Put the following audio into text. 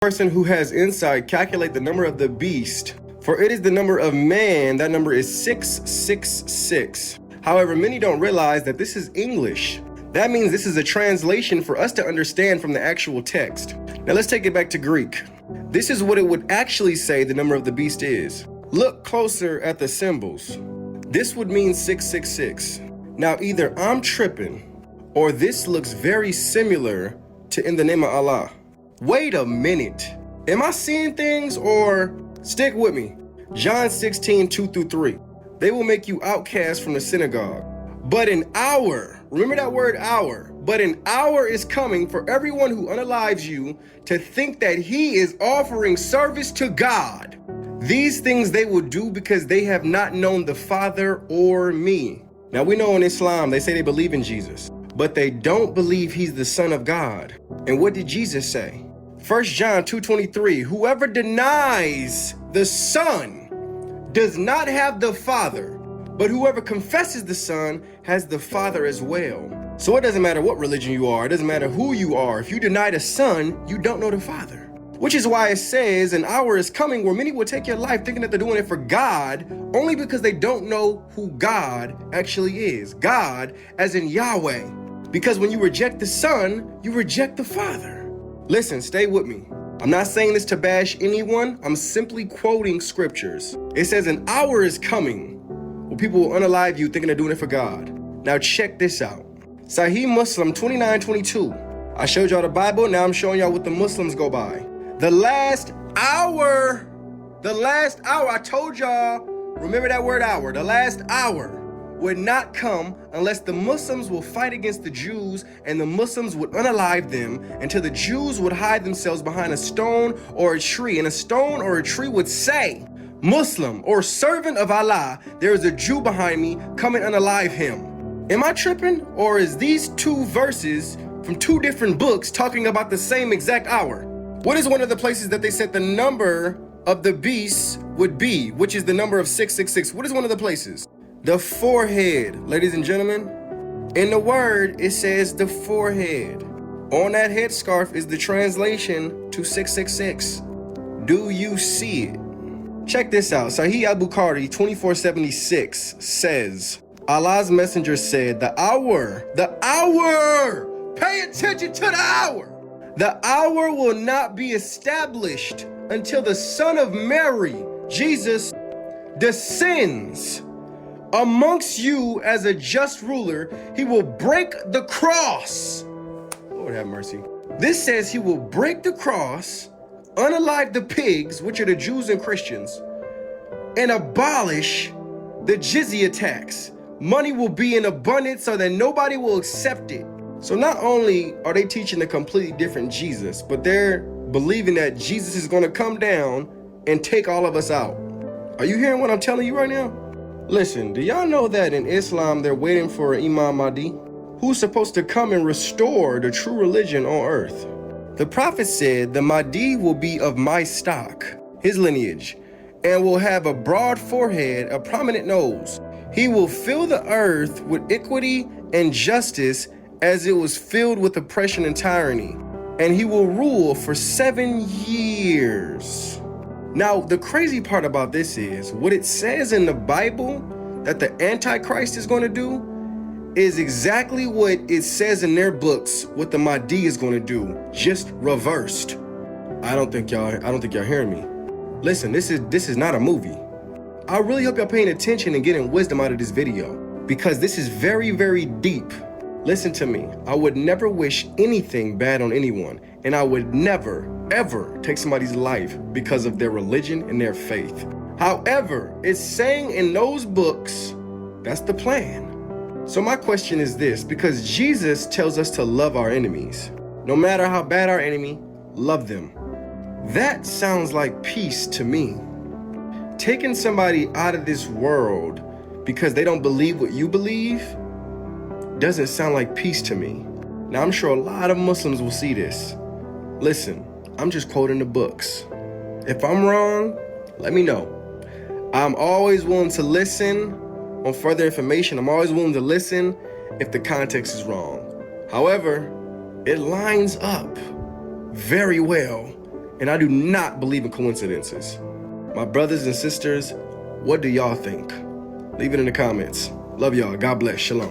Person who has insight, calculate the number of the beast, for it is the number of man. That number is 666. However, many don't realize that this is English. That means this is a translation for us to understand from the actual text. Now let's take it back to Greek. This is what it would actually say the number of the beast is. Look closer at the symbols. This would mean 666. Now either I'm tripping or this looks very similar to in the name of Allah. Wait a minute. Am I seeing things or stick with me? John 16, 2-3. They will make you outcast from the synagogue. But an hour, remember that word hour, but an hour is coming for everyone who unalives you to think that he is offering service to God. These things they will do because they have not known the Father or me. Now we know in Islam, they say they believe in Jesus, but they don't believe he's the Son of God. And what did Jesus say? 1 John 2:23, whoever denies the Son does not have the Father, but whoever confesses the Son has the Father as well. So it doesn't matter what religion you are, it doesn't matter who you are. If you deny the Son, you don't know the Father. Which is why it says an hour is coming where many will take your life thinking that they're doing it for God, only because they don't know who God actually is. God as in Yahweh. Because when you reject the Son, you reject the Father. Listen, stay with me. I'm not saying this to bash anyone. I'm simply quoting scriptures. It says an hour is coming where people will unalive you thinking they're doing it for God. Now check this out. Sahih Muslim 29:22. I showed y'all the Bible. Now I'm showing y'all what the Muslims go by. The last hour, I told y'all, remember that word hour, the last hour would not come unless the Muslims will fight against the Jews and the Muslims would unalive them until the Jews would hide themselves behind a stone or a tree, and a stone or a tree would say, Muslim or servant of Allah, there is a Jew behind me, come and unalive him. Am I tripping? Or is these two verses from two different books talking about the same exact hour? What is one of the places that they said the number of the beast would be, which is the number of 666? What is one of the places? The forehead, ladies and gentlemen. In the word, it says the forehead. On that headscarf is the translation to 666. Do you see it? Check this out. Sahih al-Bukhari 2476 says, Allah's messenger said, the hour, pay attention to the hour. The hour will not be established until the Son of Mary, Jesus, descends amongst you as a just ruler. He will break the cross. Lord have mercy. This says he will break the cross, unalive the pigs, which are the Jews and Christians, and abolish the jizya tax. Money will be in abundance so that nobody will accept it. So not only are they teaching a completely different Jesus, but they're believing that Jesus is going to come down and take all of us out. Are you hearing what I'm telling you right now? Listen, do y'all know that in Islam they're waiting for Imam Mahdi, who's supposed to come and restore the true religion on earth? The prophet said the Mahdi will be of my stock, his lineage, and will have a broad forehead, a prominent nose. He will fill the earth with equity and justice as it was filled with oppression and tyranny, and he will rule for 7 years. Now, the crazy part about this is what it says in the Bible that the Antichrist is going to do is exactly what it says in their books what the Mahdi is going to do, just reversed. I don't think y'all hearing me. Listen, this is not a movie. I really hope y'all paying attention and getting wisdom out of this video, because this is very, very deep. Listen to me. I would never wish anything bad on anyone, and I would never, ever take somebody's life because of their religion and their faith. However, it's saying in those books, that's the plan. So my question is this, because Jesus tells us to love our enemies. No matter how bad our enemy, love them. That sounds like peace to me. Taking somebody out of this world because they don't believe what you believe doesn't sound like peace to me. Now, I'm sure a lot of Muslims will see this. Listen, I'm just quoting the books. If I'm wrong, let me know. I'm always willing to listen on further information. I'm always willing to listen if the context is wrong. However, it lines up very well And I do not believe in coincidences. My brothers and sisters, what do y'all think? Leave it in the comments. Love y'all. God bless. Shalom.